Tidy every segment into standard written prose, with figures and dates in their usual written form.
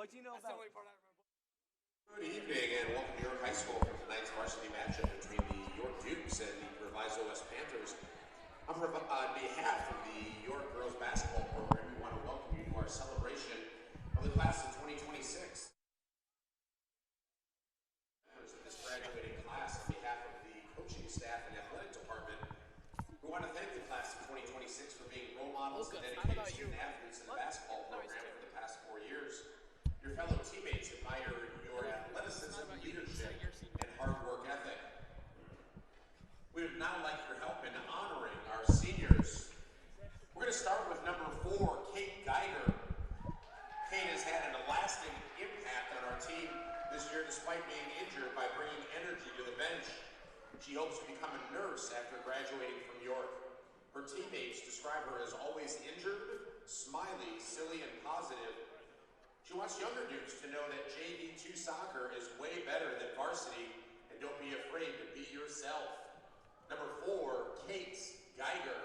What do you know about? Good evening and welcome to York High School for tonight's varsity matchup between the York Dukes and the Proviso West Panthers. On behalf of the York Girls Basketball Program, we want to welcome you to our celebration of the class of 2026. Members of this graduating class, on behalf of the coaching staff and athletic department, we want to thank the class of 2026 for being role models and dedicated student athletes in the basketball program for the past 4 years. Your fellow teammates admire your athleticism, leadership, and hard work ethic. We would now like your help in honoring our seniors. We're going to start with number 4, Kate Geiger. Kate has had a lasting impact on our team this year despite being injured by bringing energy to the bench. She hopes to become a nurse after graduating from York. Her teammates describe her as always injured, smiley, silly, and positive. She wants younger Dukes to know that JV2 soccer is way better than varsity, and don't be afraid to be yourself. Number 4, Kate Geiger.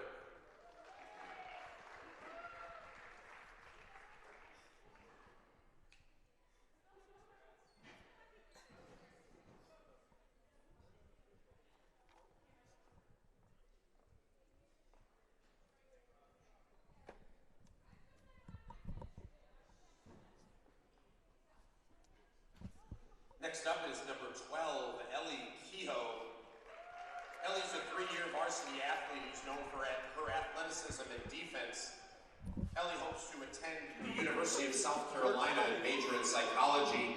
Next up is number 12, Ellie Kehoe. Ellie's a 3-year varsity athlete who's known for her athleticism and defense. Ellie hopes to attend the University of South Carolina and major in psychology.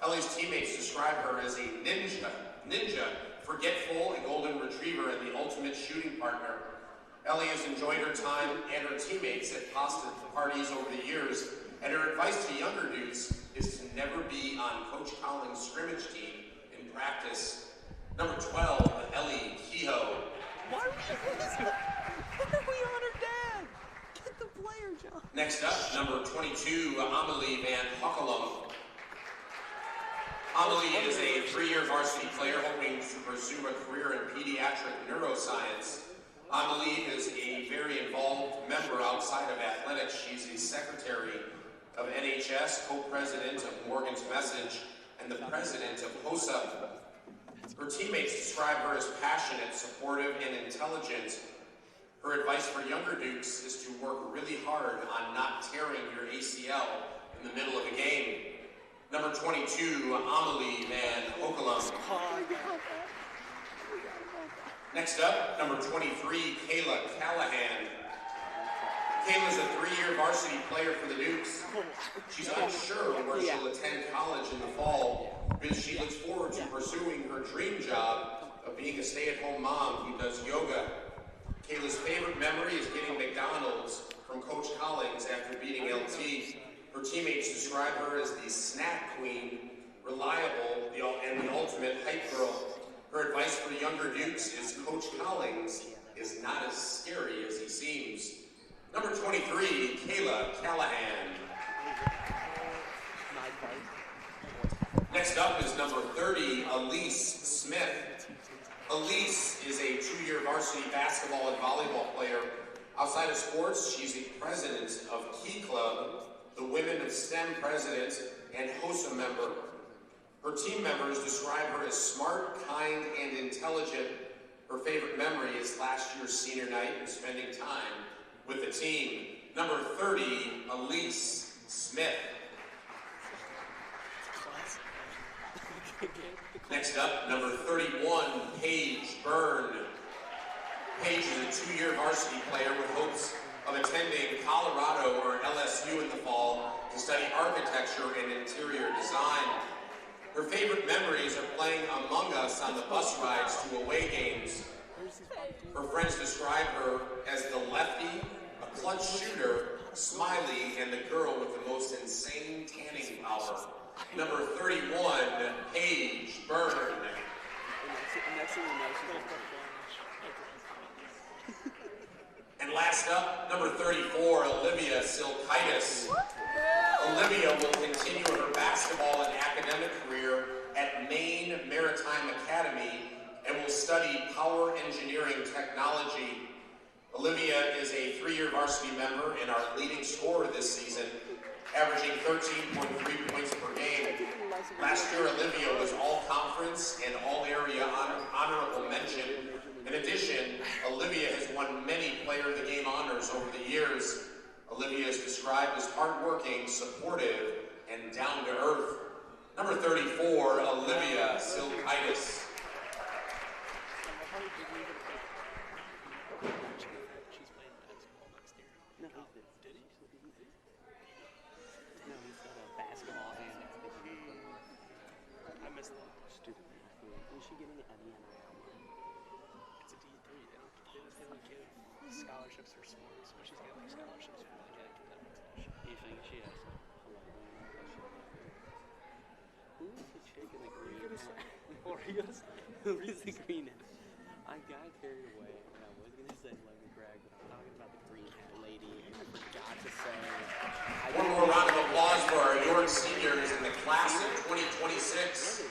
Ellie's teammates describe her as a ninja, forgetful, a golden retriever, and the ultimate shooting partner. Ellie has enjoyed her time and her teammates at pasta parties over the years, and her advice to younger dudes is to never be on Coach Collins' scrimmage team in practice. Number 12, Ellie Kehoe. Why are we on her dad? Get the player, John. Next up, number 22, Amelie Van Hockelum. Amelie is a 3-year varsity player hoping to pursue a career in pediatric neuroscience. Amelie is a very involved member outside of athletics. She's the secretary of NHS, co-president of Morgan's Message, and the president of HOSA. Her teammates describe her as passionate, supportive, and intelligent. Her advice for younger Dukes is to work really hard on not tearing your ACL in the middle of a game. Number 22, Amelie Van Hockelum. Next up, number 23, Kayla Callahan. Kayla's a 3-year varsity player for the Dukes. She's unsure where she'll attend college in the fall, but she looks forward to pursuing her dream job of being a stay-at-home mom who does yoga. Kayla's favorite memory is getting McDonald's from Coach Collins after beating LT. Her teammates describe her as the snack queen, reliable, and the ultimate hype girl. Her advice for younger Dukes is Coach Collins is not as scary as he seems. Number 23, Kayla Callahan. Next up is number 30, Elise Smith. Elise is a 2-year varsity basketball and volleyball player. Outside of sports, she's the president of Key Club, the Women of STEM president, and HOSA member. Her team members describe her as smart, kind, and intelligent. Her favorite memory is last year's senior night and spending time with the team. Number 30, Elise Smith. Next up, number 31, Paige Byrne. Paige is a 2-year varsity player with hopes of attending Colorado or LSU in the fall to study architecture and interior design. Her favorite memories are playing Among Us on the bus rides to away games. Her friends describe her as the lefty, a clutch shooter, smiley, and the girl with the most insane tanning power. Number 31, Paige Byrne. And last up, number 34, Olivia Silkaitis. Olivia will continue her basketball and academic career at Maine Maritime Academy and will study power engineering technology. Olivia is a 3-year varsity member and our leading scorer this season. averaging 13.3 points per game. Last year, Olivia was all-conference and all-area honorable mention. In addition, Olivia has won many Player of the Game honors over the years. Olivia is described as hardworking, supportive, and down-to-earth. Number 34, Olivia Silkaitis. Scholarships for sports, but she's getting like scholarships for like academics. You think she has who is the chick in the green hat? What are you gonna say? Who is the green hat? I got carried away and I was gonna say let me brag, but I'm talking about the green hat lady and I forgot to say one more round of applause for our York seniors in the class of 2026.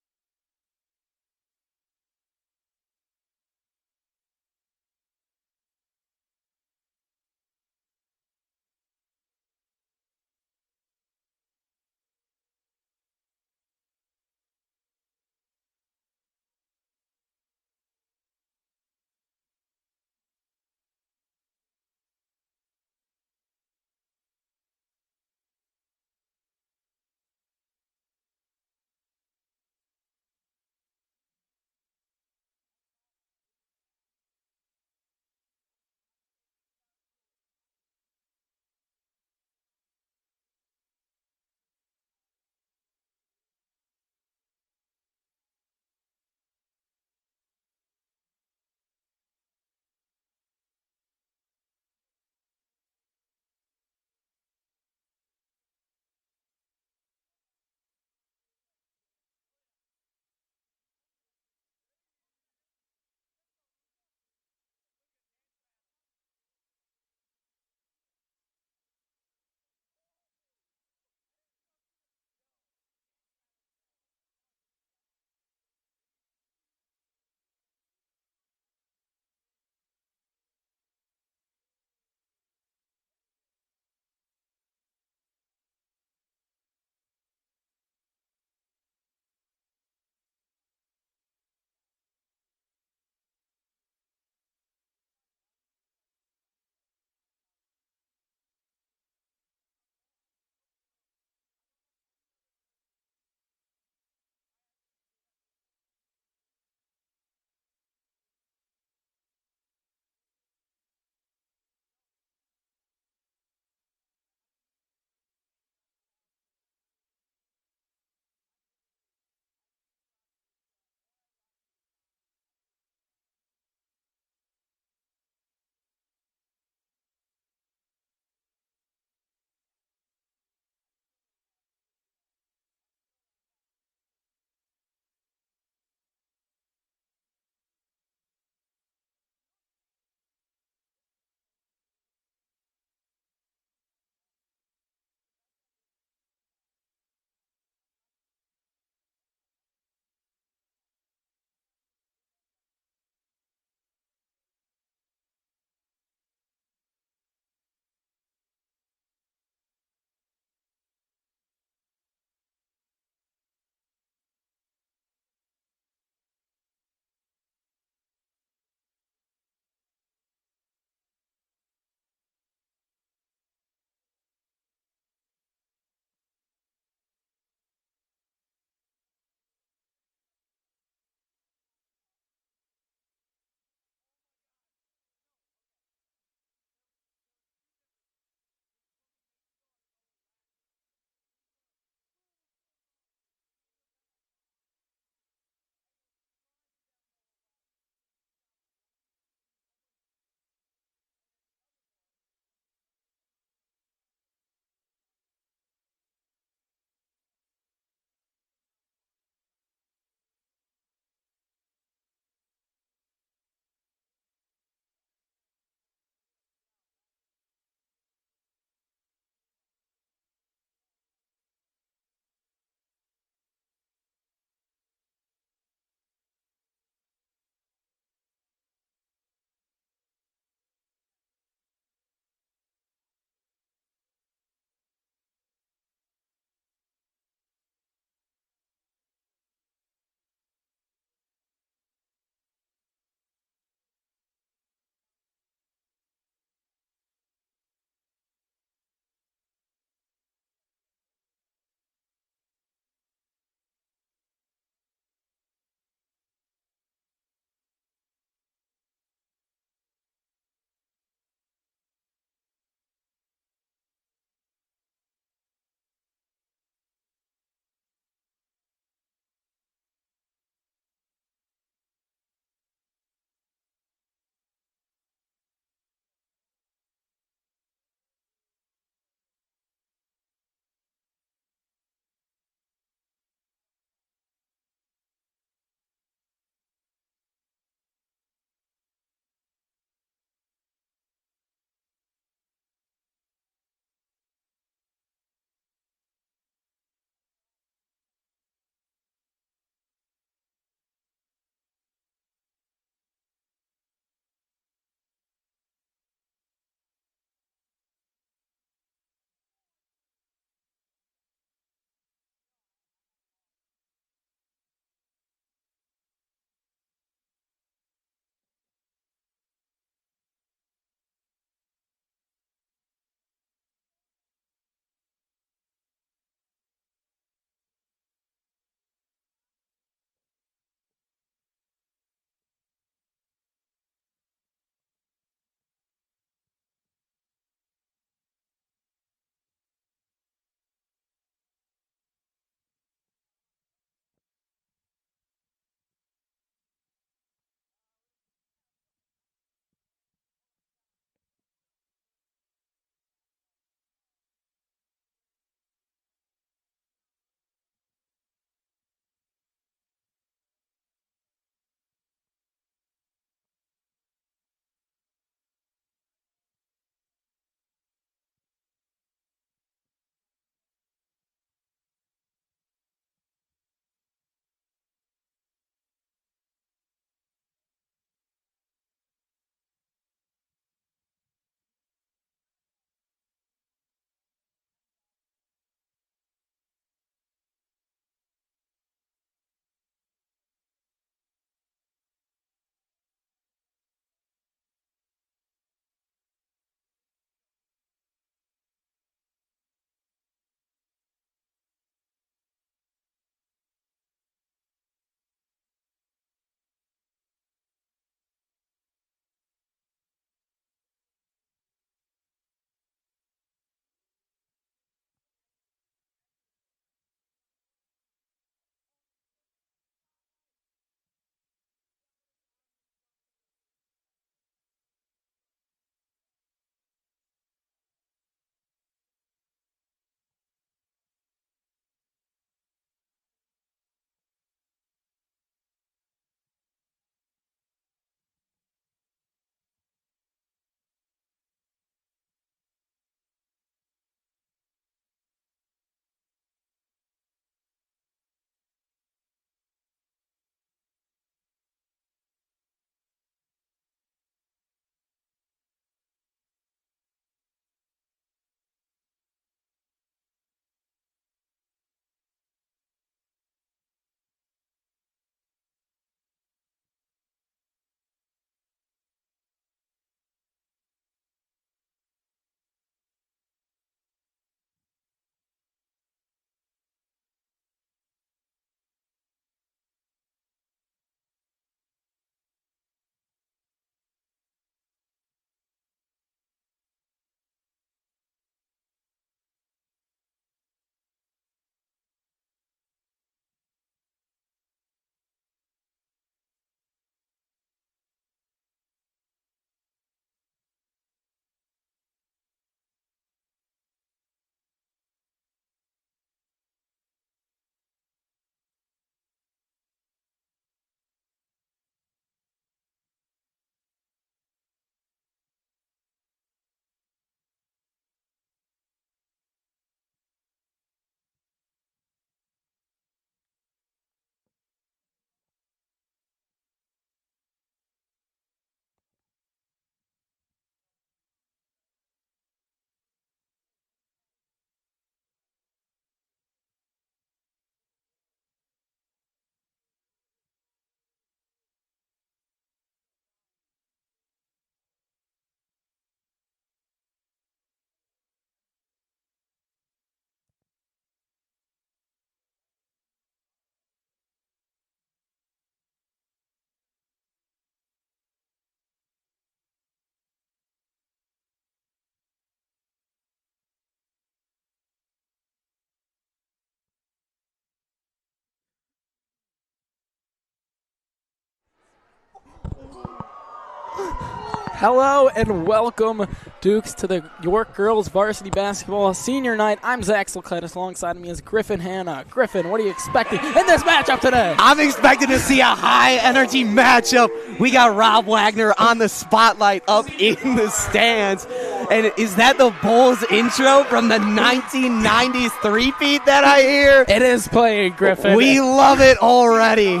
Hello and welcome, Dukes, to the York Girls Varsity Basketball Senior Night. I'm Zach Silkaitis. Alongside me is Griffin Hanna. Griffin, what are you expecting in this matchup today? I'm expecting to see a high-energy matchup. We got Rob Wagner on the spotlight up in the stands. And is that the Bulls intro from the 1990s three-peat that I hear? It is playing, Griffin. We love it already.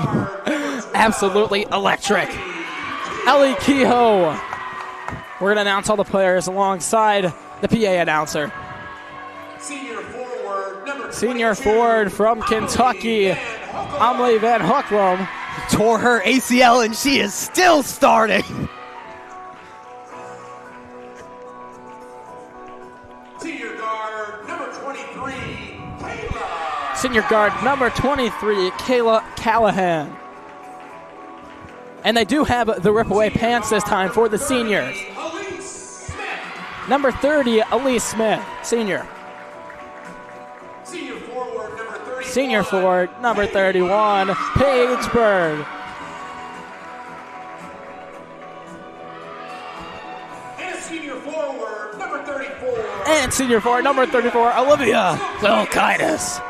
Absolutely electric. Ellie Kehoe. We're going to announce all the players alongside the PA announcer. Senior forward from Kentucky, Amelie Van Hoekloom. Tore her ACL and she is still starting. Senior guard number 23, Kayla. Senior guard number 23, Kayla Callahan. And they do have the rip-away pants this time for the seniors. Number 30, Elise Smith, senior. Senior forward, number 31, Paige Bird. And senior forward number 34. And senior forward, number 34, Olivia Silkaitis.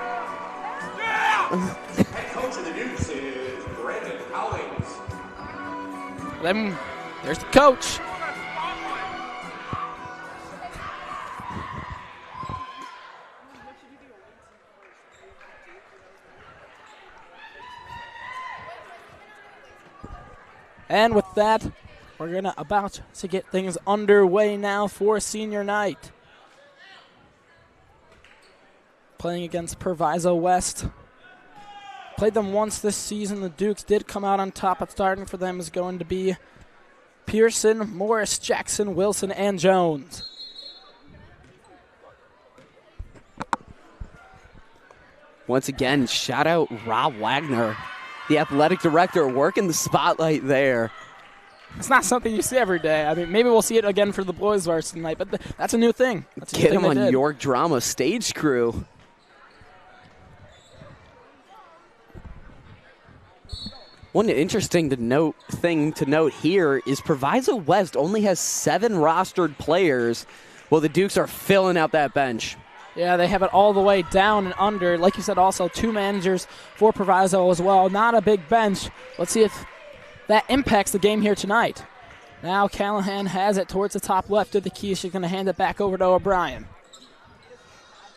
Head coach of the Dukes is Brandon Collins. Then there's the coach. And with that, we're about to get things underway now for senior night. Playing against Proviso West. Played them once this season. The Dukes did come out on top, but starting for them is going to be Pearson, Morris, Jackson, Wilson, and Jones. Once again, shout out Rob Wagner, the athletic director, working the spotlight there. It's not something you see every day. I mean, maybe we'll see it again for the boys varsity tonight, but that's a new thing. That's a new Get thing him they on did. York Drama stage crew. One interesting thing to note here is Proviso West only has 7 rostered players, while the Dukes are filling out that bench. Yeah, they have it all the way down and under. Like you said, also 2 managers for Proviso as well. Not a big bench. Let's see if that impacts the game here tonight. Now Callahan has it towards the top left of the key. She's going to hand it back over to O'Brien.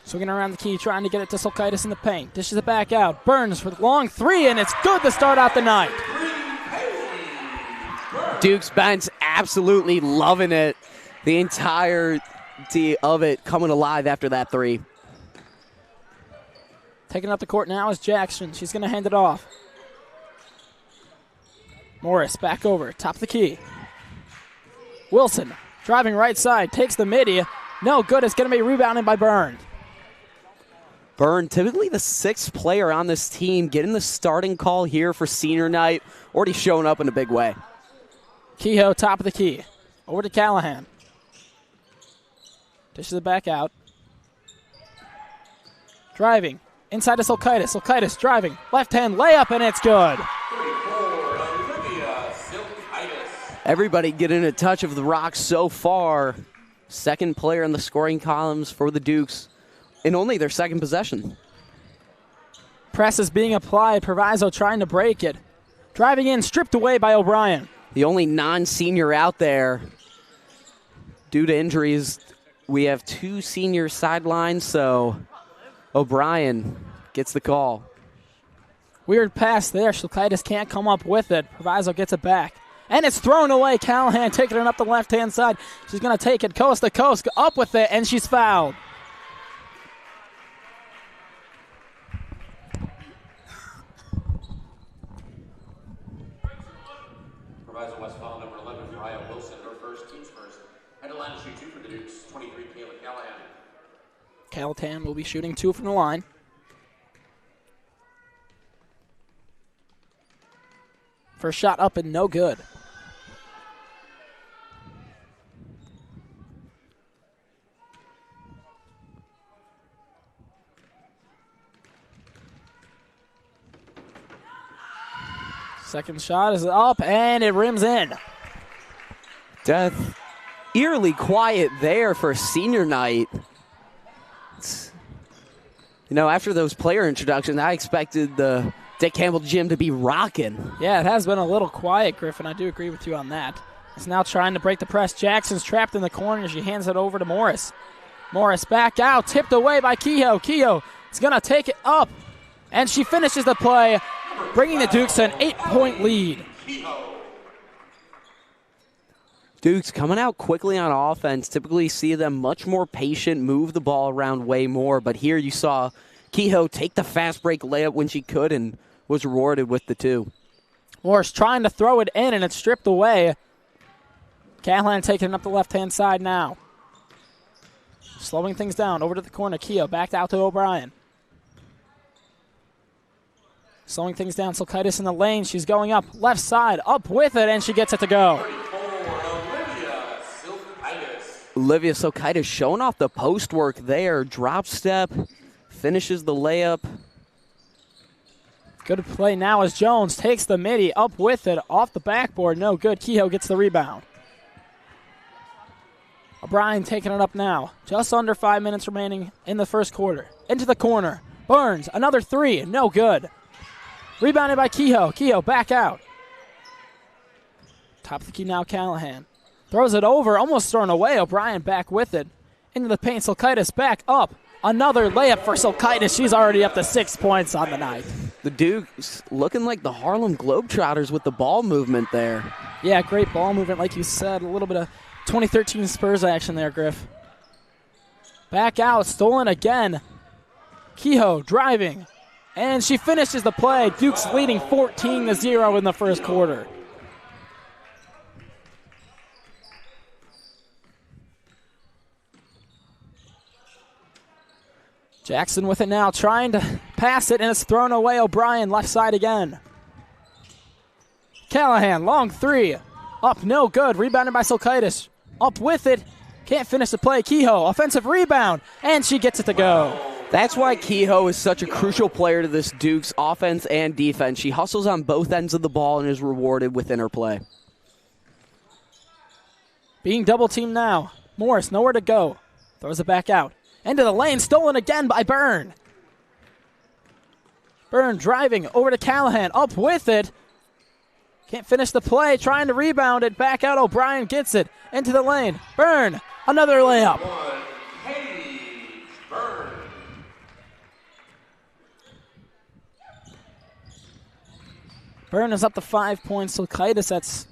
Swinging around the key, trying to get it to Silkaitis in the paint. Dishes it back out. Burns for the long 3, and it's good to start out the night. Duke's bench absolutely loving it. The entirety of it coming alive after that 3. Taking up the court now is Jackson. She's going to hand it off. Morris back over, top of the key. Wilson driving right side, takes the midi. No good, it's going to be rebounded by Byrne. Byrne, typically the 6th player on this team, getting the starting call here for senior night, already showing up in a big way. Kehoe, top of the key. Over to Callahan. Dishes it back out. Driving. Inside to Silkaitis. Silkaitis driving. Left hand layup, and it's good. Everybody getting a touch of the rock so far. 2nd player in the scoring columns for the Dukes in only their 2nd possession. Press is being applied. Proviso trying to break it. Driving in, stripped away by O'Brien. The only non-senior out there. Due to injuries, we have 2 seniors sidelined, so O'Brien gets the call. Weird pass there. Silkaitis can't come up with it. Proviso gets it back. And it's thrown away. Callahan taking it up the left-hand side. She's going to take it coast to coast, up with it, and she's fouled. Proviso West foul number 11, Mariah Wilson, her first team's first. Head to line to shoot 2 for the Dukes, 23, Kayla Callahan. Callahan will be shooting 2 from the line. First shot up and no good. Second shot is up and it rims in. Death. Eerily quiet there for senior night. After those player introductions, I expected the Dick Campbell gym to be rocking. Yeah, it has been a little quiet, Griffin. I do agree with you on that. It's now trying to break the press. Jackson's trapped in the corner. She hands it over to Morris. Morris back out, tipped away by Kehoe. Kehoe is going to take it up, and she finishes the play, bringing the Dukes to an 8-point lead. Dukes coming out quickly on offense. Typically see them much more patient, move the ball around way more. But here you saw Kehoe take the fast break layup when she could and was rewarded with the 2. Morris trying to throw it in, and it's stripped away. Callahan taking it up the left-hand side now. Slowing things down. Over to the corner. Kehoe back out to O'Brien. Slowing things down. Silkaitis in the lane. She's going up left side. Up with it, and she gets it to go. Olivia Silkaitis showing off the post work there. Drop step, finishes the layup. Good play now as Jones takes the midi, up with it, off the backboard. No good. Kehoe gets the rebound. O'Brien taking it up now. Just under 5 minutes remaining in the first quarter. Into the corner. Burns, another 3. No good. Rebounded by Kehoe. Kehoe back out. Top of the key now, Callahan. Throws it over, almost thrown away. O'Brien back with it. Into the paint, Silkaitis back up. Another layup for Silkaitis. She's already up to 6 points on the night. The Dukes looking like the Harlem Globetrotters with the ball movement there. Yeah, great ball movement, like you said. A little bit of 2013 Spurs action there, Griff. Back out, stolen again. Kehoe driving. And she finishes the play. Dukes leading 14-0 in the first quarter. Jackson with it now, trying to pass it, and it's thrown away. O'Brien left side again. Callahan, long 3. Up, no good. Rebounded by Silkaitis. Up with it. Can't finish the play. Kehoe, offensive rebound, and she gets it to go. That's why Kehoe is such a crucial player to this Dukes offense and defense. She hustles on both ends of the ball and is rewarded within her play. Being double teamed now. Morris, nowhere to go. Throws it back out. Into the lane, stolen again by Byrne. Byrne driving over to Callahan, up with it. Can't finish the play, trying to rebound it. Back out, O'Brien gets it. Into the lane, Byrne, another layup. Byrne is up to 5 points. Silkaitis that's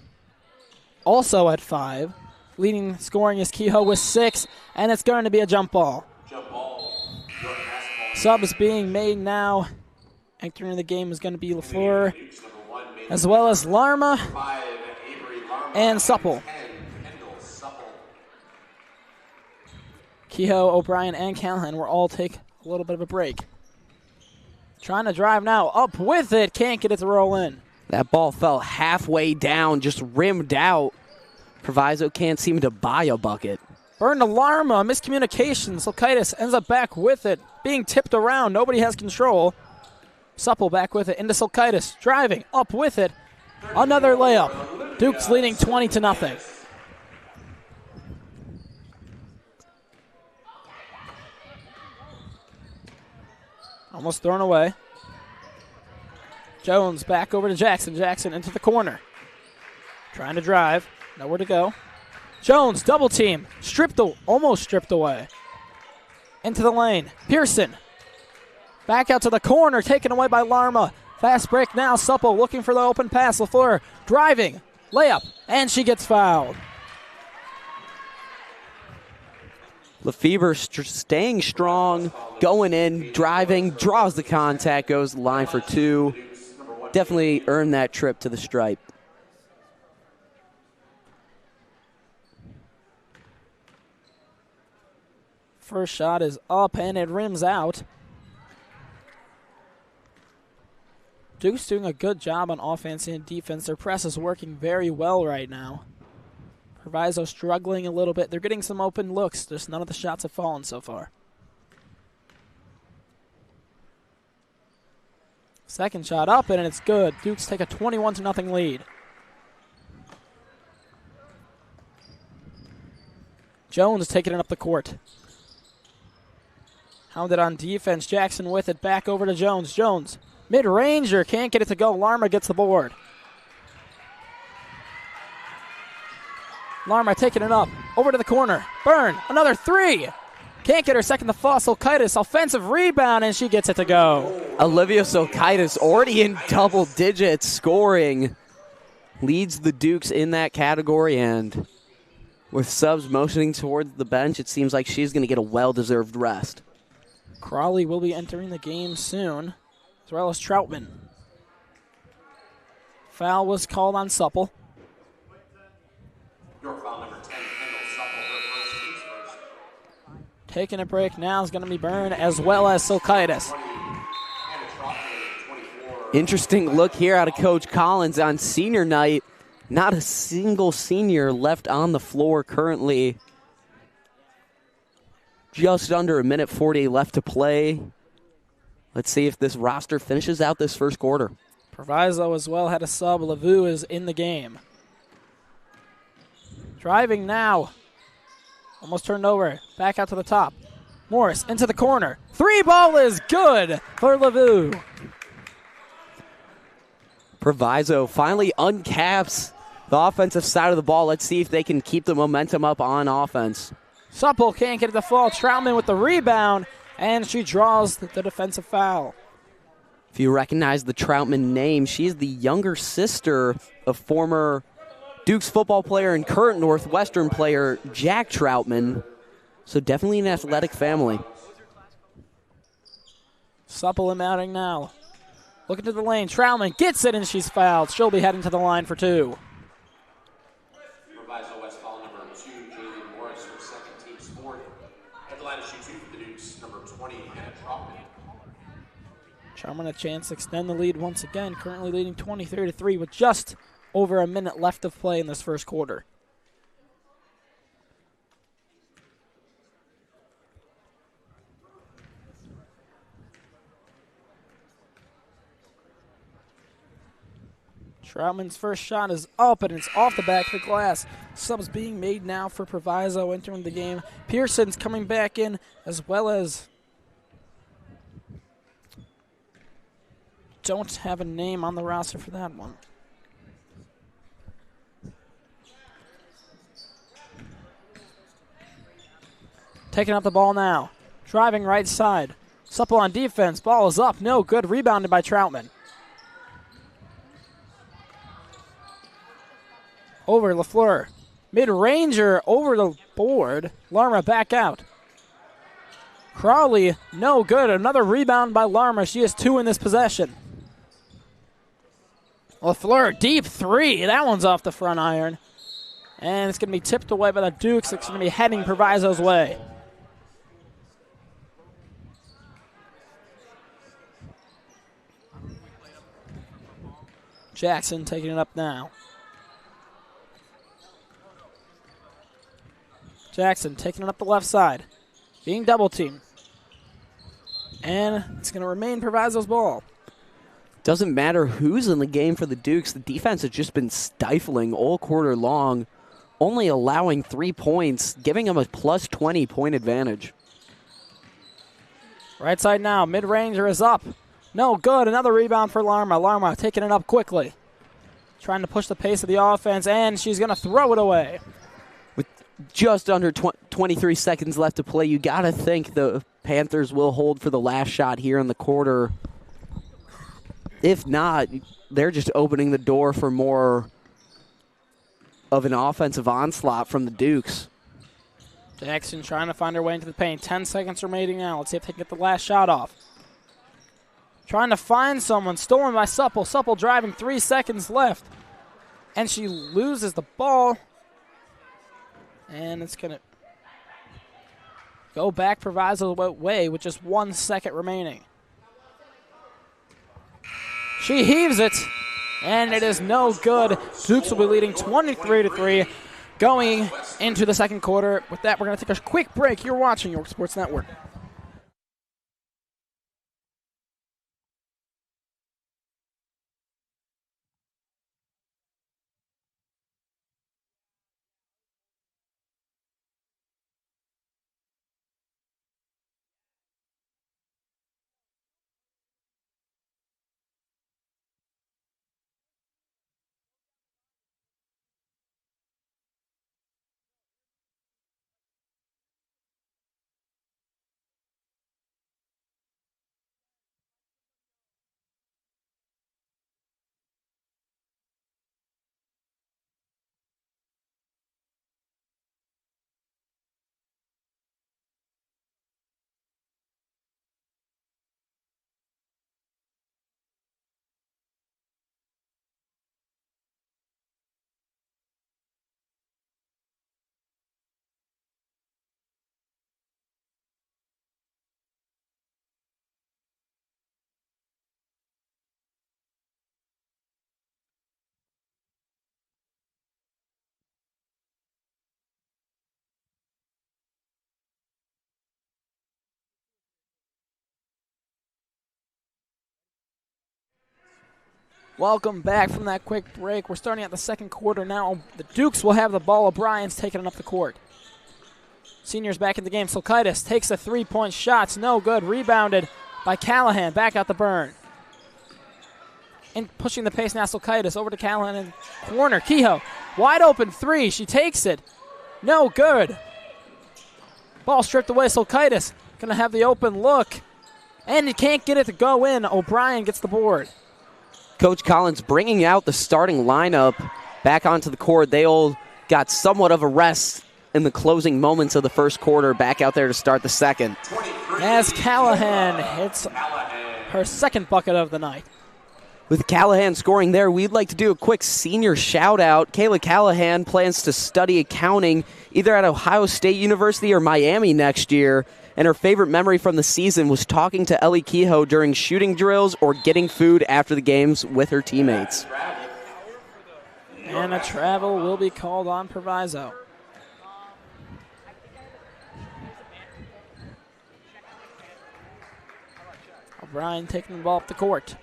also at 5. Leading scoring is Kehoe with 6, and it's going to be a jump ball. Subs being made now. Entering the game is going to be LaFleur, as well as Larma and Supple. Kehoe, O'Brien, and Callahan will all take a little bit of a break. Trying to drive now, up with it, can't get it to roll in. That ball fell halfway down, just rimmed out. Proviso can't seem to buy a bucket. Byrne to Larma, miscommunication. Silkaitis ends up back with it, being tipped around. Nobody has control. Supple back with it into Silkaitis, driving, up with it. Another layup. Dukes leading 20-0. Almost thrown away. Jones back over to Jackson. Jackson into the corner. Trying to drive. Nowhere to go. Jones, double team. Almost stripped away. Into the lane. Pearson. Back out to the corner. Taken away by Larma. Fast break now. Supple looking for the open pass. LaFleur driving. Layup. And she gets fouled. Lefebvre staying strong, going in, driving, draws the contact, goes to the line for 2. Definitely earned that trip to the stripe. First shot is up and it rims out. Duke's doing a good job on offense and defense. Their press is working very well right now. Proviso struggling a little bit. They're getting some open looks. Just none of the shots have fallen so far. Second shot up, and it's good. Dukes take a 21-0 lead. Jones taking it up the court. Hounded on defense. Jackson with it. Back over to Jones. Jones, mid-ranger, can't get it to go. Larma gets the board. Larma taking it up. Over to the corner. Byrne, another three. Can't get her second to fall. Silkaitis, offensive rebound, and she gets it to go. Olivia Silkaitis already in double digits scoring. Leads the Dukes in that category, and with subs motioning towards the bench, it seems like she's going to get a well-deserved rest. Crawley will be entering the game soon, as well as Troutman. Foul was called on Supple. Your foul number 10, Kendall Supple, her first, team's first. Taking a break now is going to be Byrne as well as Silkaitis. Interesting look here out of Coach Collins on senior night. Not a single senior left on the floor currently. Just under a minute 40 left to play. Let's see if this roster finishes out this first quarter. Proviso as well had a sub. Lavu is in the game. Driving now. Almost turned over. Back out to the top. Morris into the corner. Three ball is good for Lavu. Proviso finally uncaps the offensive side of the ball. Let's see if they can keep the momentum up on offense. Supple can't get it to fall. Troutman with the rebound, and she draws the defensive foul. If you recognize the Troutman name, she's the younger sister of former Dukes football player and current Northwestern player Jack Troutman. So definitely an athletic family. Supple inbounding now. Looking to the lane. Troutman gets it, and she's fouled. She'll be heading to the line for two. Proviso West foul number 2, Jalen Morris, her second team sport. At the line to shoot 2 for the Dukes, number 20, Hanna Troutman. Troutman a chance to extend the lead once again. Currently leading 23-3 with just over a minute left of play in this first quarter. Troutman's first shot is up, and it's off the back of the glass. Subs being made now for Proviso entering the game. Pearson's coming back in, as well as don't have a name on the roster for that one. Taking up the ball now. Driving right side. Supple on defense. Ball is up. No good. Rebounded by Troutman. Over LaFleur. Mid-ranger over the board. Larma back out. Crawley, no good. Another rebound by Larma. She has 2 in this possession. LaFleur, deep 3. That one's off the front iron. And it's going to be tipped away by the Dukes. It's going to be heading Proviso's way. Jackson taking it up now. Jackson taking it up the left side. Being double teamed. And it's going to remain Proviso's ball. Doesn't matter who's in the game for the Dukes. The defense has just been stifling all quarter long, only allowing 3 points, giving them a plus 20 point advantage. Right side now. Mid-ranger is up. No good. Another rebound for Larma. Larma taking it up quickly. Trying to push the pace of the offense, and she's going to throw it away. With just under 23 seconds left to play, you got to think the Panthers will hold for the last shot here in the quarter. If not, they're just opening the door for more of an offensive onslaught from the Dukes. Jackson trying to find her way into the paint. 10 seconds remaining now. Let's see if they can get the last shot off. Trying to find someone. Stolen by Supple. Supple driving. 3 seconds left. And she loses the ball. And it's going to go back Proviso's way with just 1 second remaining. She heaves it, and it is no good. Dukes will be leading 23-3 going into the second quarter. With that, we're going to take a quick break. You're watching York Sports Network. Welcome back from that quick break. We're starting at the second quarter now. The Dukes will have the ball. O'Brien's taking it up the court. Seniors back in the game. Silkaitis takes a three-point shot. It's no good. Rebounded by Callahan. Back out the burn. And pushing the pace now, Silkaitis over to Callahan in corner. Kehoe, wide open three. She takes it. No good. Ball stripped away. Silkaitis going to have the open look. And he can't get it to go in. O'Brien gets the board. Coach Collins bringing out the starting lineup back onto the court. They all got somewhat of a rest in the closing moments of the first quarter, back out there to start the second. As Callahan hits her second bucket of the night. With Callahan scoring there, we'd like to do a quick senior shout-out. Kayla Callahan plans to study accounting either at Ohio State University or Miami next year, and her favorite memory from the season was talking to Ellie Kehoe during shooting drills or getting food after the games with her teammates. And a travel will be called on Proviso. O'Brien taking the ball up the court.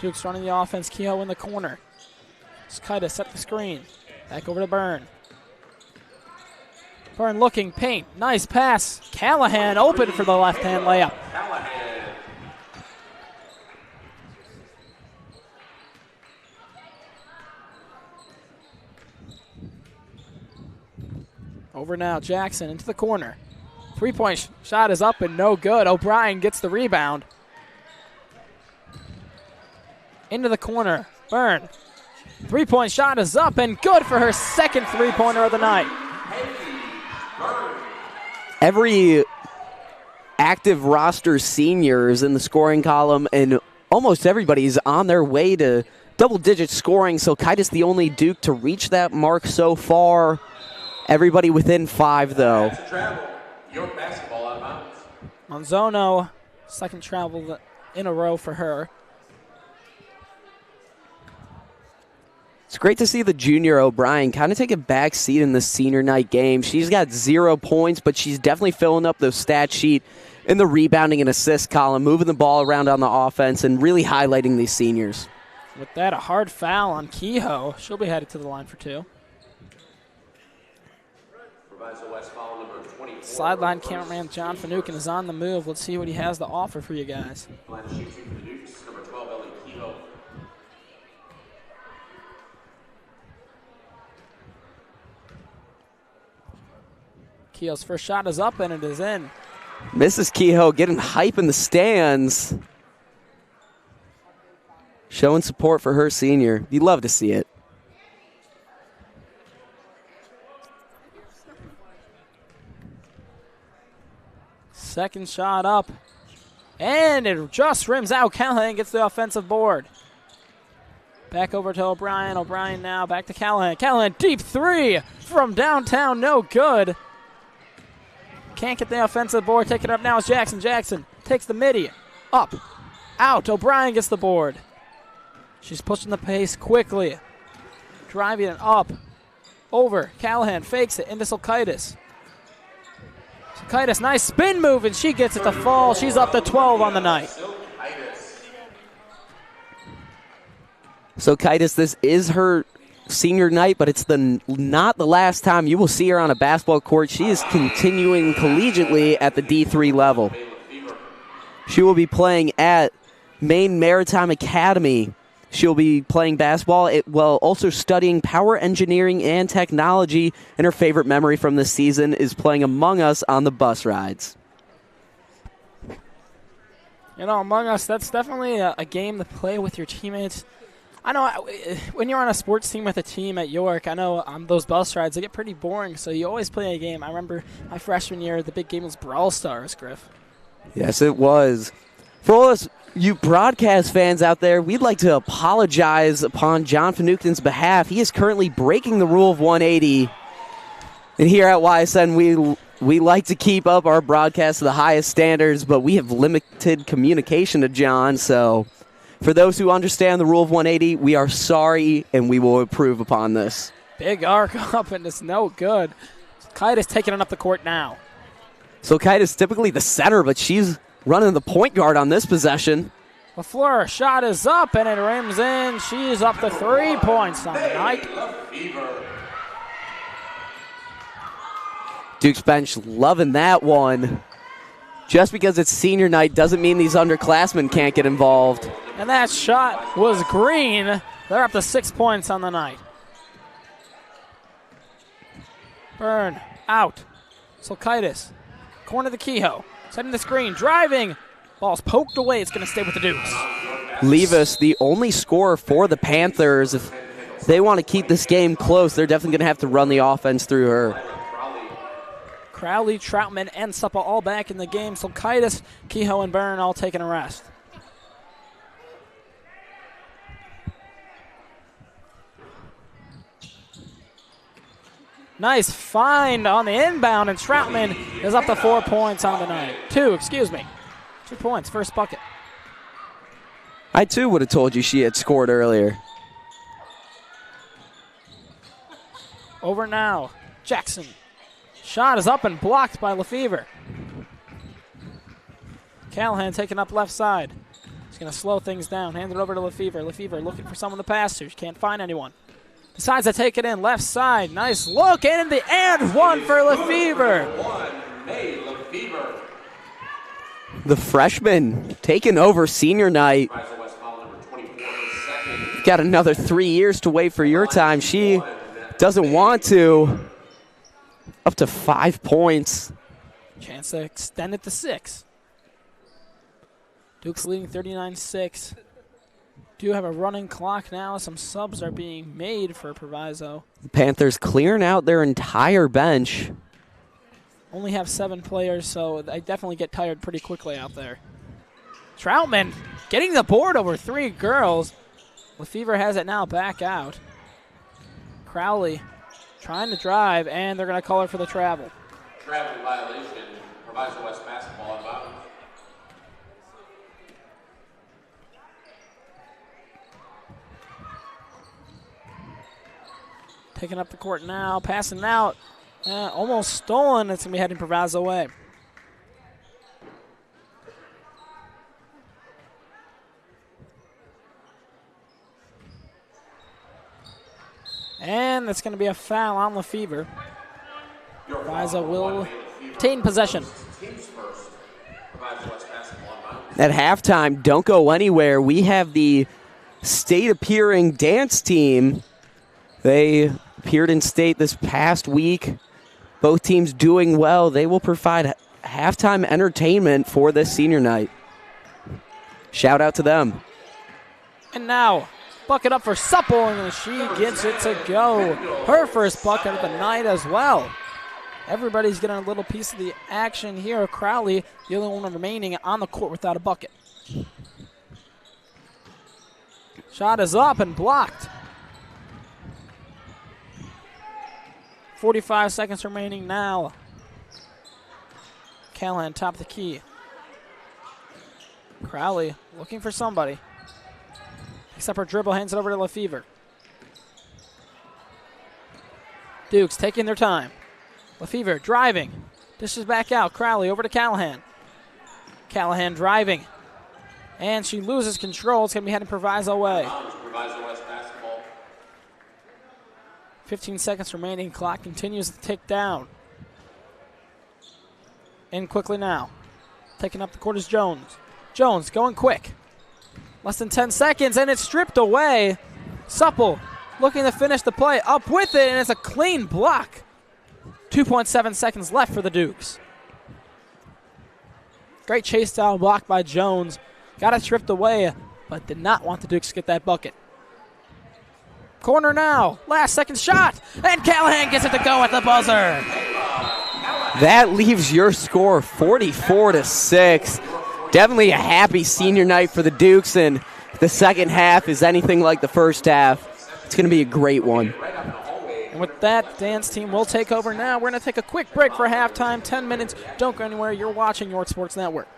Dukes running the offense. Kehoe in the corner. Silkaitis set the screen. Back over to Byrne. Byrne looking, paint. Nice pass. Callahan open for the left-hand layup. Over now, Jackson into the corner. Three-point shot is up and no good. O'Brien gets the rebound. Into the corner. Byrne. Three-point shot is up and good for her second three-pointer of the night. Every active roster seniors in the scoring column, and almost everybody's on their way to double-digit scoring. Silkaitis the only Duke to reach that mark so far. Everybody within 5, though. Monzono, second travel in a row for her. It's great to see the junior O'Brien kind of take a back seat in the senior night game. She's got 0 points, but she's definitely filling up the stat sheet in the rebounding and assist column, moving the ball around on the offense and really highlighting these seniors. With that, a hard foul on Kehoe. She'll be headed to the line for 2. Sideline cameraman John Finucane is on the move. Let's see what he has to offer for you guys. Kehoe's first shot is up and it is in. Mrs. Kehoe getting hype in the stands. Showing support for her senior. You love to see it. Second shot up. And it just rims out. Callahan gets the offensive board. Back over to O'Brien. O'Brien now back to Callahan. Callahan, deep three from downtown. No good. Can't get the offensive board. Taking it up now is Jackson. Jackson takes the midi. Up. Out. O'Brien gets the board. She's pushing the pace quickly. Driving it up. Over. Callahan fakes it into Silkaitis. Silkaitis, nice spin move, and she gets it to fall. She's up to 12 on the night. Silkaitis, this is her senior night, but it's not the last time you will see her on a basketball court. She is continuing collegiately at the D3 level. She will be playing at Maine Maritime Academy. She'll be playing basketball while also studying power engineering and technology, and her favorite memory from this season is playing Among Us on the bus rides. You know, Among Us, that's definitely a game to play with your teammates. I know when you're on a sports team with a team at York, I know on those bus rides, they get pretty boring, so you always play a game. I remember my freshman year, the big game was Brawl Stars, Griff. Yes, it was. For all us you broadcast fans out there, we'd like to apologize upon John Finucane's behalf. He is currently breaking the rule of 180. And here at YSN, we like to keep up our broadcast to the highest standards, but we have limited communication to John. So for those who understand the rule of 180, we are sorry, and we will improve upon this. Big arc up, and it's no good. Silkaitis taking it up the court now. Silkaitis typically the center, but she's running the point guard on this possession. LaFleur shot is up and it rims in. She's up to 3 points on the night. Duke's bench loving that one. Just because it's senior night doesn't mean these underclassmen can't get involved. And that shot was green. They're up to 6 points on the night. Burn out. Silkaitis. Corner to Kehoe. Setting the screen. Driving. Ball's poked away. It's going to stay with the Dukes. Levis, the only scorer for the Panthers. If they want to keep this game close, they're definitely going to have to run the offense through her. Crowley, Troutman, and Supple all back in the game. Silkaitis, Kehoe, and Byrne all taking a rest. Nice find on the inbound, and Troutman is up to 4 points on the night. 2 points, first bucket. I, too, would have told you she had scored earlier. Over now, Jackson. Shot is up and blocked by Lefevre. Callahan taking up left side. He's going to slow things down. Hand it over to Lefevre. Lefevre looking for someone to pass to. She can't find anyone. Decides to take it in left side. Nice look, and in the and one for Lefevre. The freshman taking over senior night. You've got another 3 years to wait for your time. She doesn't want to. Up to 5 points. Chance to extend it to 6. Duke's leading 39-6. Do have a running clock now. Some subs are being made for Proviso. The Panthers clearing out their entire bench. Only have 7 players, so they definitely get tired pretty quickly out there. Troutman getting the board over 3 girls. Lefevre has it now back out. Crowley trying to drive, and they're going to call her for the travel. Travel violation, Proviso West basketball inbound. Taking up the court now, passing out. Almost stolen. It's going to be heading Proviso way. And it's going to be a foul on Lefevre. Proviso will retain possession. At halftime, don't go anywhere. We have the state appearing dance team. They appeared in state this past week. Both teams doing well. They will provide halftime entertainment for this senior night. Shout out to them. And now, bucket up for Supple, and she gets it to go. Her first bucket of the night as well. Everybody's getting a little piece of the action here. Crowley, the only one remaining on the court without a bucket. Shot is up and blocked. 45 seconds remaining now. Callahan top of the key. Crowley looking for somebody. Picks up her dribble, hands it over to Lefevre. Dukes taking their time. Lefevre driving. Dishes back out. Crowley over to Callahan. Callahan driving. And she loses control. It's going to be heading Proviso way. 15 seconds remaining. Clock continues to tick down. In quickly now. Taking up the court is Jones. Jones going quick. Less than 10 seconds, and it's stripped away. Supple looking to finish the play. Up with it, and it's a clean block. 2.7 seconds left for the Dukes. Great chase down block by Jones. Got it stripped away, but did not want the Dukes to get that bucket. Corner now. Last second shot. And Callahan gets it to go at the buzzer. That leaves your score 44-6. Definitely a happy senior night for the Dukes, and the second half is anything like the first half. It's going to be a great one. And with that, dance team will take over now. We're going to take a quick break for halftime, 10 minutes. Don't go anywhere. You're watching York Sports Network.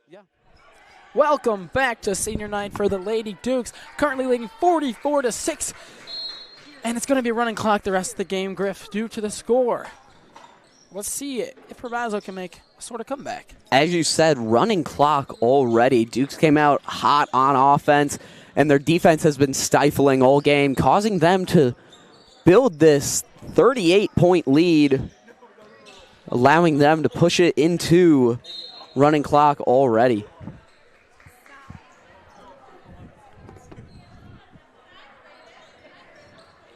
Yeah. Welcome back to senior night for the Lady Dukes, currently leading 44-6. And it's going to be a running clock the rest of the game, Griff, due to the score. Let's see if Proviso can make a sort of comeback. As you said, running clock already. Dukes came out hot on offense, and their defense has been stifling all game, causing them to build this 38-point lead, allowing them to push it into running clock already.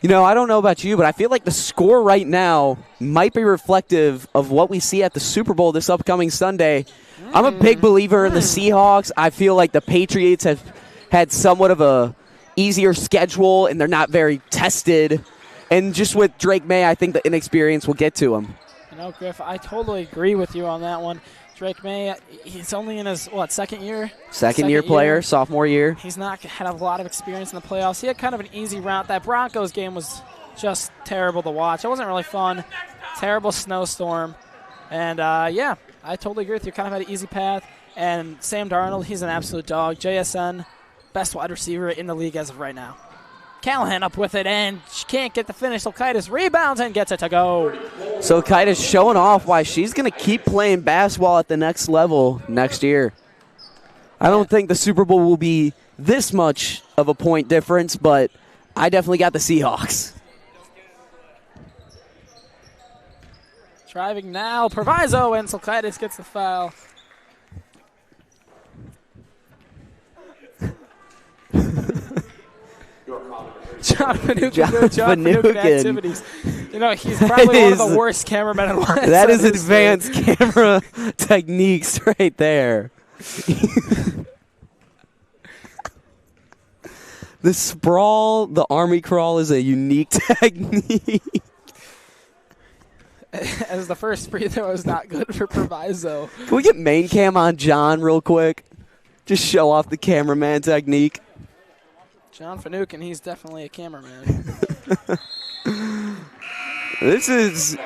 You know, I don't know about you, but I feel like the score right now might be reflective of what we see at the Super Bowl this upcoming Sunday. I'm a big believer in the Seahawks. I feel like the Patriots have had somewhat of a easier schedule, and they're not very tested. And just with Drake May, I think the inexperience will get to him. You know, Griff, I totally agree with you on that one. Drake May, he's only in his, second year? Second year player, sophomore year. He's not had a lot of experience in the playoffs. He had kind of an easy route. That Broncos game was just terrible to watch. It wasn't really fun. Terrible snowstorm. And, yeah, I totally agree with you. Kind of had an easy path. And Sam Darnold, he's an absolute dog. JSN, best wide receiver in the league as of right now. Callahan up with it, and she can't get the finish. Silkaitis rebounds and gets it to go. Silkaitis showing off why she's going to keep playing basketball at the next level next year. I don't think the Super Bowl will be this much of a point difference, but I definitely got the Seahawks. Driving now, Proviso, and Silkaitis gets the foul. John Finucane activities. You know, he's probably one of the worst cameramen in life. That is advanced camera techniques right there. The sprawl, the army crawl is a unique technique. As the first free throw is not good for Proviso. Can we get main cam on John real quick? Just show off the cameraman technique. John Finucane, he's definitely a cameraman. This is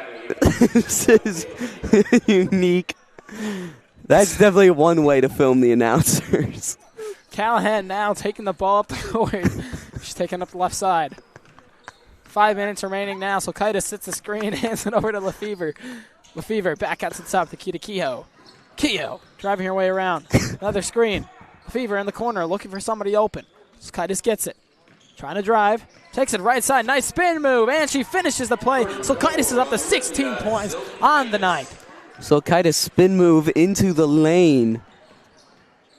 unique. That's definitely one way to film the announcers. Callahan now taking the ball up the court. She's taking up the left side. 5 minutes remaining now. Silkaitis sits the screen, hands it over to Lefevre. Lefevre back out to the top, the key to Kehoe. Kehoe driving her way around. Another screen. Lefevre in the corner looking for somebody open. Silkaitis gets it. Trying to drive. Takes it right side. Nice spin move. And she finishes the play. Silkaitis is up to 16 points on the night. Silkaitis spin move into the lane.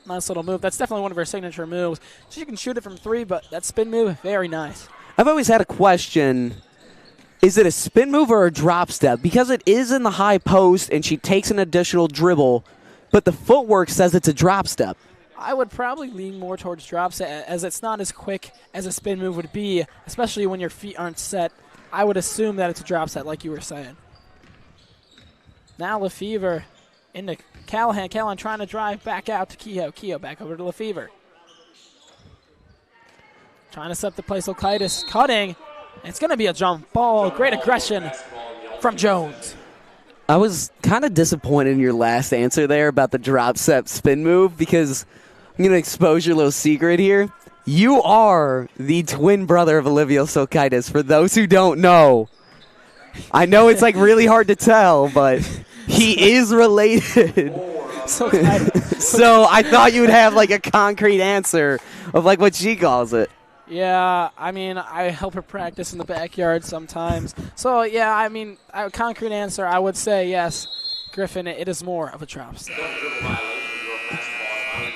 Nice little move. That's definitely one of her signature moves. She can shoot it from three, but that spin move, very nice. I've always had a question. Is it a spin move or a drop step? Because it is in the high post and she takes an additional dribble, but the footwork says it's a drop step. I would probably lean more towards drop set, as it's not as quick as a spin move would be, especially when your feet aren't set. I would assume that it's a drop set, like you were saying. Now Lefevre into Callahan. Callahan trying to drive back out to Kehoe. Kehoe back over to Lefevre. Trying to set up the play. Silkaitis cutting. It's going to be a jump ball. Great aggression from Jones. I was kind of disappointed in your last answer there about the drop step spin move, because I'm going to expose your little secret here. You are the twin brother of Olivia Silkaitis, for those who don't know. I know it's like really hard to tell, but he is related. So I thought you would have like a concrete answer of like what she calls it. Yeah, I mean, I help her practice in the backyard sometimes. So, yeah, I mean, a concrete answer, I would say yes. Griffin, it is more of a drop step.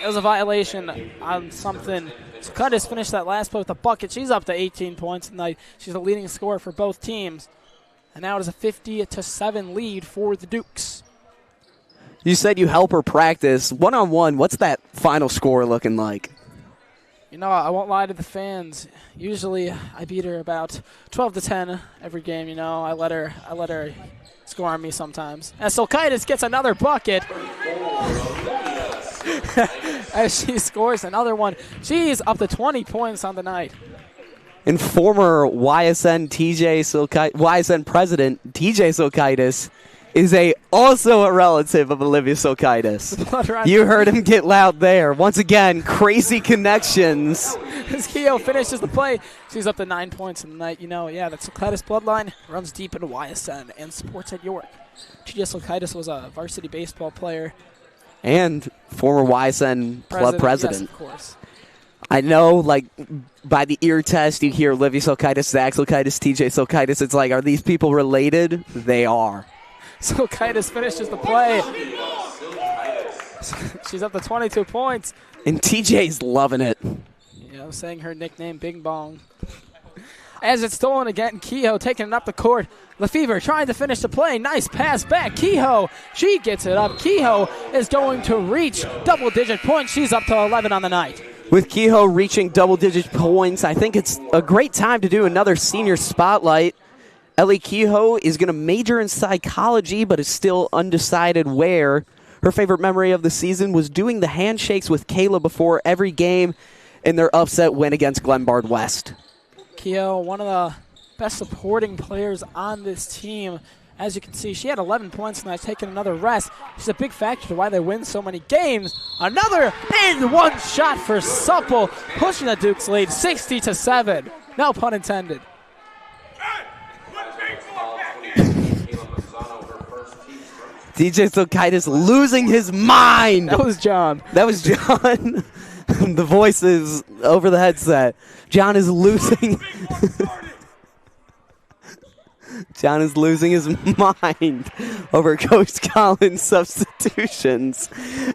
It was a violation on something. So Silkaitis finished that last play with a bucket. She's up to 18 points tonight. She's the leading scorer for both teams. And now it is a 50-7 lead for the Dukes. You said you help her practice. One-on-one, what's that final score looking like? You know, I won't lie to the fans. Usually I beat her about 12-10 every game, you know. I let her score on me sometimes. And Silkaitis gets another bucket. As she scores another one. She's up to 20 points on the night. And former YSN president TJ Silkaitis is also a relative of Olivia Silkaitis. You heard him get loud there. Once again, crazy connections. As Kehoe finishes the play, she's up to 9 points in the night. You know, yeah, that Silkaitis bloodline runs deep into YSN and sports at York. TJ Silkaitis was a varsity baseball player. And former YSN club president. Yes, of course. I know, like, by the ear test, you hear Olivia Silkaitis, Zach Silkaitis, TJ Silkaitis. It's like, are these people related? They are. Silkaitis finishes the play. She's up to 22 points. And TJ's loving it. You know, saying her nickname, Bing Bong. As it's stolen again, Kehoe taking it up the court. Lefevre trying to finish the play. Nice pass back. Kehoe, she gets it up. Kehoe is going to reach double-digit points. She's up to 11 on the night. With Kehoe reaching double-digit points, I think it's a great time to do another senior spotlight. Ellie Kehoe is going to major in psychology, but is still undecided where. Her favorite memory of the season was doing the handshakes with Kayla before every game in their upset win against Glenbard West. Kehoe, one of the best supporting players on this team. As you can see, she had 11 points tonight, taking another rest. She's a big factor to why they win so many games. Another and one shot for Supple, pushing the Duke's lead 60-7. No pun intended. DJ Silkaitis losing his mind. That was John. That was John. The voices over the headset. John is losing. John is losing his mind over Coach Collins' substitutions.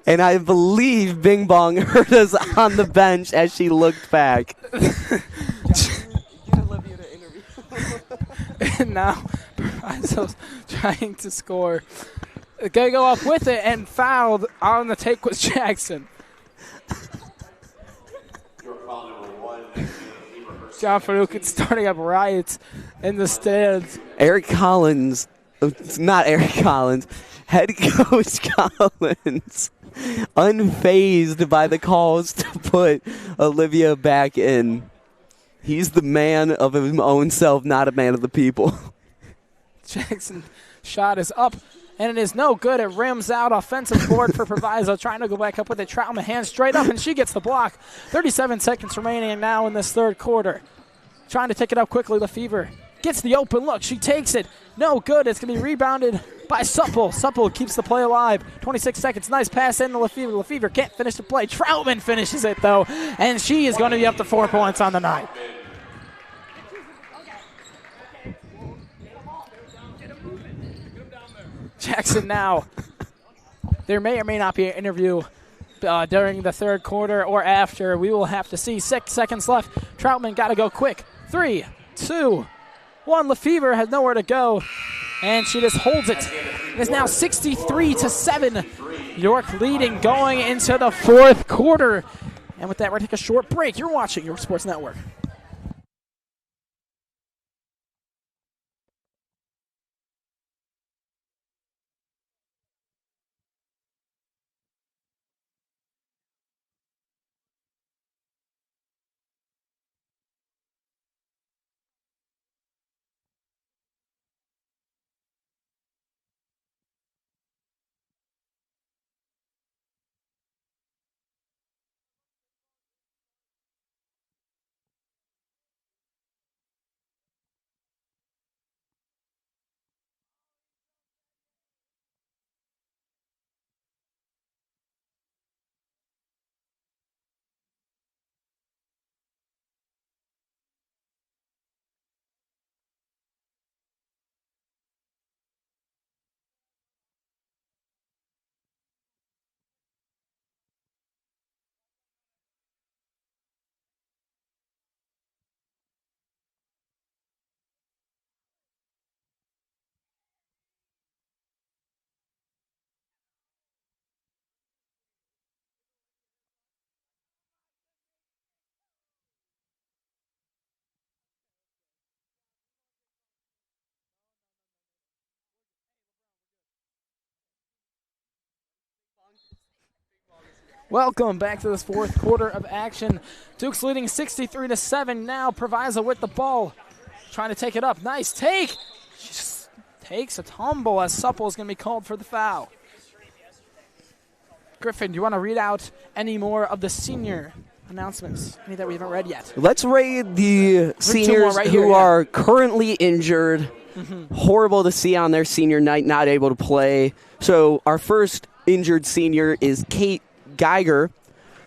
And I believe Bing Bong heard us on the bench as she looked back. And now Proviso's trying to score. Going to go up with it, and fouled on the take was Jackson. John Finucane starting up riots in the stands. Eric Collins, not Eric Collins, head coach Collins, unfazed by the calls to put Olivia back in. He's the man of his own self, not a man of the people. Jackson's shot is up, and it is no good. It rims out. Offensive board for Proviso, trying to go back up with it. Troutman hand straight up, and she gets the block. 37 seconds remaining now in this third quarter. Trying to take it up quickly. Lefevre gets the open look. She takes it. No good. It's going to be rebounded by Supple. Supple keeps the play alive. 26 seconds. Nice pass into Lefevre. Lefevre can't finish the play. Troutman finishes it, though, and she is going to be up to 4 points on the night. Jackson now. There may or may not be an interview during the third quarter or after. We will have to see. 6 seconds left. Troutman got to go quick. 3, 2, 1. Lefevre has nowhere to go, and she just holds it. It is now 63-7. York leading going into the fourth quarter. And with that, we're going to take a short break. You're watching York Sports Network. Welcome back to this fourth quarter of action. Duke's leading 63-7 now. Proviso with the ball, trying to take it up. Nice take. She takes a tumble as Supple is going to be called for the foul. Griffin, do you want to read out any more of the senior announcements? Any that we haven't read yet? Let's read the seniors who are currently injured. Horrible to see on their senior night, not able to play. So our first injured senior is Kate Geiger.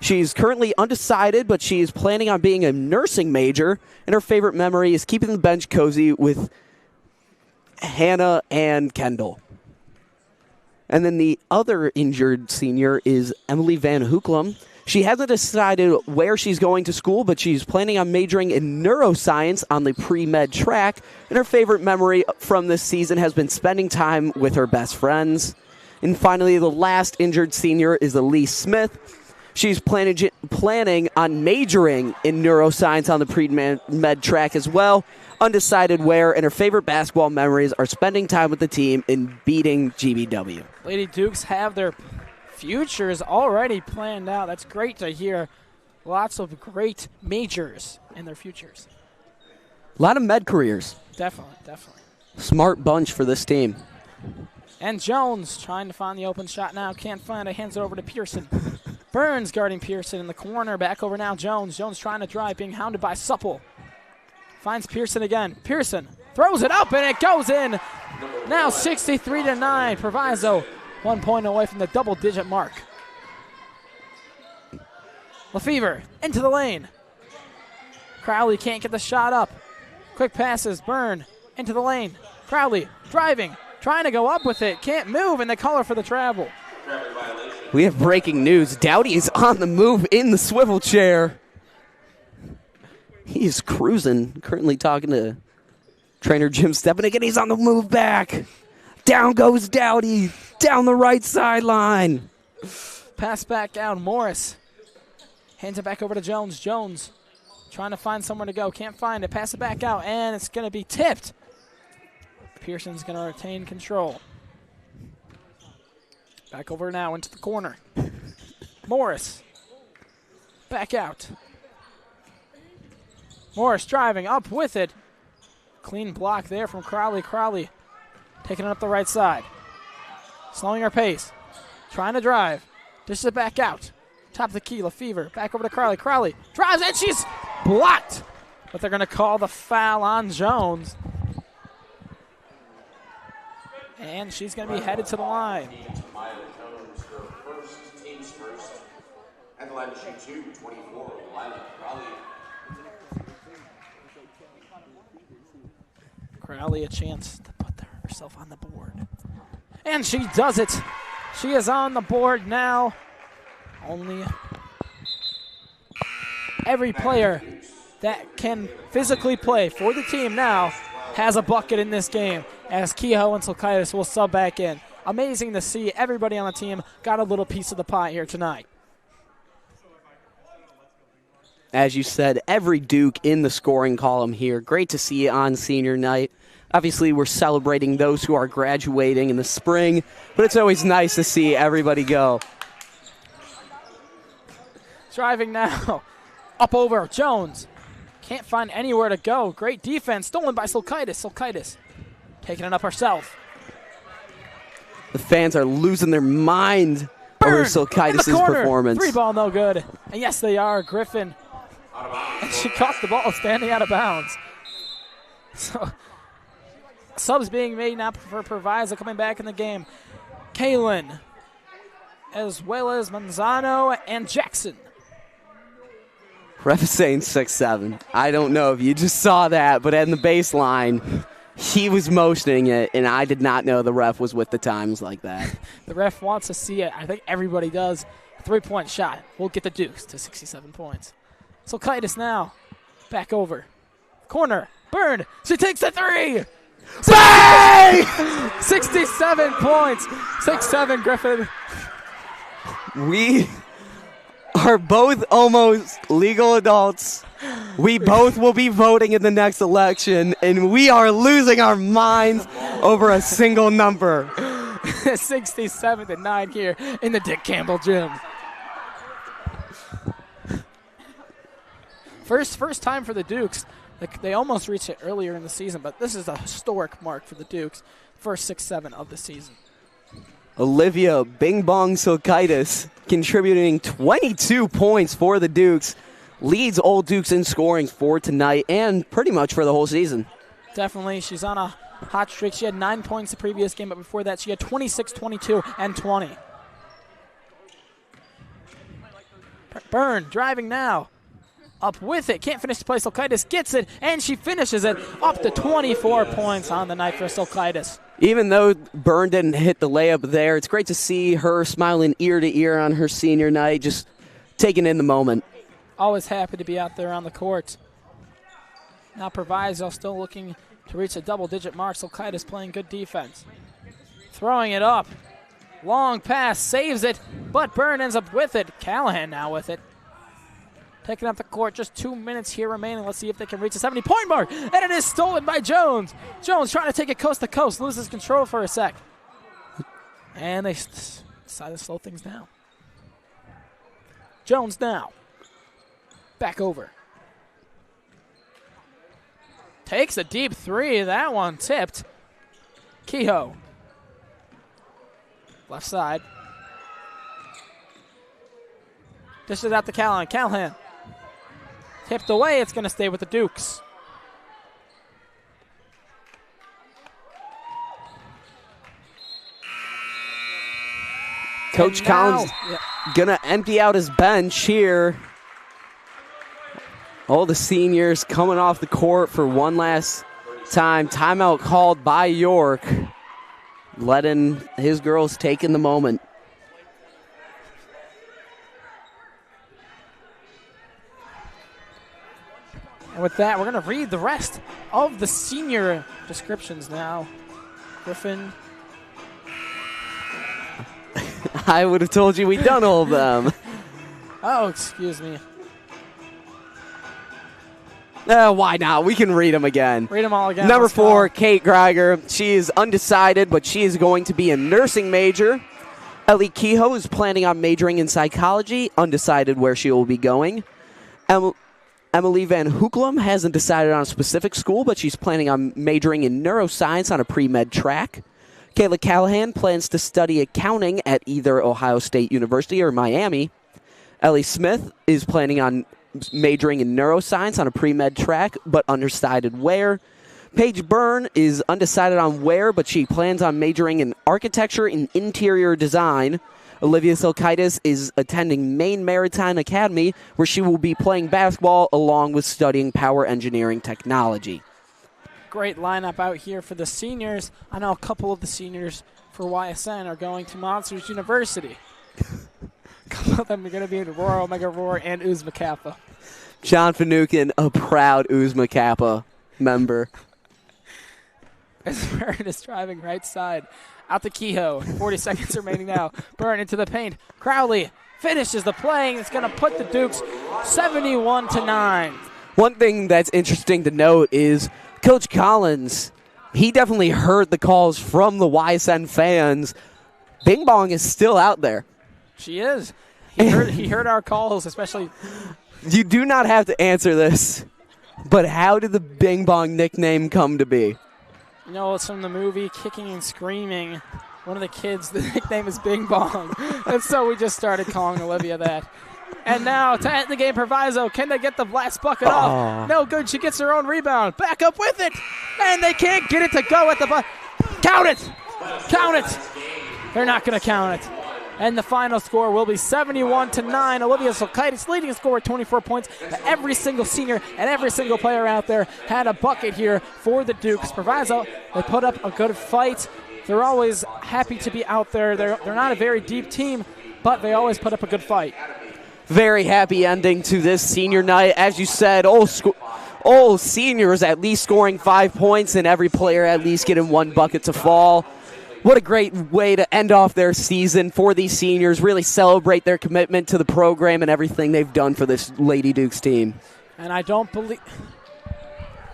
She's currently undecided, but she's planning on being a nursing major, and her favorite memory is keeping the bench cozy with Hanna and Kendall. And then the other injured senior is Emily Van Hoeklem. She hasn't decided where she's going to school, but she's planning on majoring in neuroscience on the pre-med track, and her favorite memory from this season has been spending time with her best friends. And finally, the last injured senior is Elise Smith. She's planning on majoring in neuroscience on the pre-med track as well, undecided where, and her favorite basketball memories are spending time with the team and beating GBW. Lady Dukes have their futures already planned out. That's great to hear. Lots of great majors in their futures. A lot of med careers. Definitely. Smart bunch for this team. And Jones trying to find the open shot now. Can't find it. Hands it over to Pearson. Burns guarding Pearson in the corner. Back over now Jones. Jones trying to drive, being hounded by Supple. Finds Pearson again. Pearson throws it up, and it goes in. Now 63-9. Proviso 1 point away from the double-digit mark. Lefevre into the lane. Crowley can't get the shot up. Quick passes. Byrne into the lane. Crowley driving, trying to go up with it. Can't move, and they call her for the travel. We have breaking news. Dowdy is on the move in the swivel chair. He's cruising, currently talking to trainer Jim Stepanek, and he's on the move back. Down goes Dowdy, down the right sideline. Pass back out, Morris. Hands it back over to Jones. Jones trying to find somewhere to go. Can't find it. Pass it back out, and it's going to be tipped. Pearson's going to retain control. Back over now into the corner. Morris. Back out. Morris driving up with it. Clean block there from Crowley. Crowley taking it up the right side. Slowing her pace. Trying to drive. Dishes it back out. Top of the key, Lefevre. Back over to Crowley. Crowley drives, and she's blocked. But they're going to call the foul on Jones. And she's going to be headed to the line. At the line, shoot 24, Lila Crowley. Crowley a chance to put herself on the board. And she does it. She is on the board now. Only every player that can physically play for the team now has a bucket in this game, as Kehoe and Silkaitis will sub back in. Amazing to see everybody on the team got a little piece of the pie here tonight. As you said, every Duke in the scoring column here. Great to see you on senior night. Obviously, we're celebrating those who are graduating in the spring, but it's always nice to see everybody go. Driving now. Up over Jones. Can't find anywhere to go. Great defense. Stolen by Silkaitis. Silkaitis taking it up herself. The fans are losing their mind over Silkaitis' performance. 3 ball, no good. And yes, they are. Griffin. And she caught the ball standing out of bounds. So, subs being made now for Proviso coming back in the game. Kalen, as well as Manzano and Jackson. Ref is saying 6-7. I don't know if you just saw that, but in the baseline, he was motioning it, and I did not know the ref was with the times like that. The ref wants to see it. I think everybody does. 3-point shot. We'll get the Dukes to 67 points. Silkaitis now. Back over. Corner. Byrne. She takes the 3. Bang! 67 points. 6-7, Griffin. We are both almost legal adults. We both will be voting in the next election, and we are losing our minds over a single number. 67-9 here in the Dick Campbell gym. First time for the Dukes They almost reached it earlier in the season, but this is a historic mark for the Dukes. First 6-7 of the season. Olivia Bing Bong Silkaitis contributing 22 points for the Dukes. Leads Old Dukes in scoring for tonight and pretty much for the whole season. Definitely. She's on a hot streak. She had 9 points the previous game, but before that she had 26, 22, and 20. Byrne driving now. Up with it. Can't finish the play. Silkaitis gets it, and she finishes it up to 24 points on the night for Silkaitis. Even though Byrne didn't hit the layup there, it's great to see her smiling ear to ear on her senior night, just taking in the moment. Always happy to be out there on the court. Now Proviso still looking to reach a double-digit mark. Silkaitis playing good defense. Throwing it up. Long pass, saves it, but Byrne ends up with it. Callahan now with it. Taking up the court, just 2 minutes here remaining. Let's see if they can reach the 70-point mark. And it is stolen by Jones. Jones trying to take it coast to coast, loses control for a sec. And they decide to slow things down. Jones now. Back over. Takes a deep three. That one tipped. Kehoe. Left side. Dishes out to Callahan. Callahan. Tipped away. It's going to stay with the Dukes. Coach Collins going to empty out his bench here. All the seniors coming off the court for one last time. Timeout called by York. Letting his girls take in the moment. And with that, we're going to read the rest of the senior descriptions now. Griffin. I would have told you we'd done all of them. Oh, excuse me. Why not? We can read them again. Read them all again. Number 4, Kate Greiger. She is undecided, but she is going to be a nursing major. Ellie Kehoe is planning on majoring in psychology, undecided where she will be going. Emily Van Hoeklum hasn't decided on a specific school, but she's planning on majoring in neuroscience on a pre-med track. Kayla Callahan plans to study accounting at either Ohio State University or Miami. Ellie Smith is planning on majoring in neuroscience on a pre-med track, but undecided where. Paige Byrne is undecided on where, but she plans on majoring in architecture and interior design. Olivia Silkaitis is attending Maine Maritime Academy, where she will be playing basketball along with studying power engineering technology. Great lineup out here for the seniors. I know a couple of the seniors for YSN are going to Monsters University. A couple of them are going to be in Royal, Mega Roar, and Uzma Kappa. John Finucane, a proud Uzma Kappa member. As Byrne is driving right side. Out to Kehoe. 40 seconds remaining now. Byrne into the paint. Crowley finishes the play. It's going to put the Dukes 71-9. One thing that's interesting to note is Coach Collins, he definitely heard the calls from the YSN fans. Bing Bong is still out there. She is. He heard our calls, especially. You do not have to answer this, but how did the Bing Bong nickname come to be? You know, it's from the movie Kicking and Screaming. One of the kids, the nickname is Bing Bong. And so we just started calling Olivia that. And now to end the game, Proviso. Can they get the last bucket off? No good. She gets her own rebound. Back up with it. And they can't get it to go at the bucket. Count it. Count it. They're not going to count it. And the final score will be 71-9. Olivia Silkaitis leading the score with 24 points. Every single senior and every single player out there had a bucket here for the Dukes. Proviso, they put up a good fight. They're always happy to be out there. They're not a very deep team, but they always put up a good fight. Very happy ending to this senior night. As you said, all seniors at least scoring 5 points and every player at least getting one bucket to fall. What a great way to end off their season for these seniors, really celebrate their commitment to the program and everything they've done for this Lady Dukes team. And I don't believe...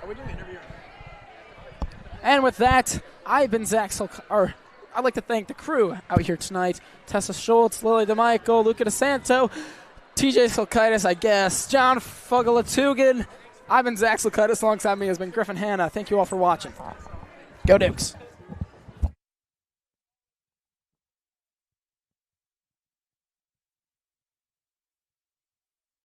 Are we doing an interview? And with that, I've been Zach I'd like to thank the crew out here tonight. Tessa Schultz, Lily DeMichael, Luca DeSanto, TJ Silkaitis, I guess, John Fogalatugan. I've been Zach Silkaitis. Alongside me has been Griffin Hanna. Thank you all for watching. Go Dukes.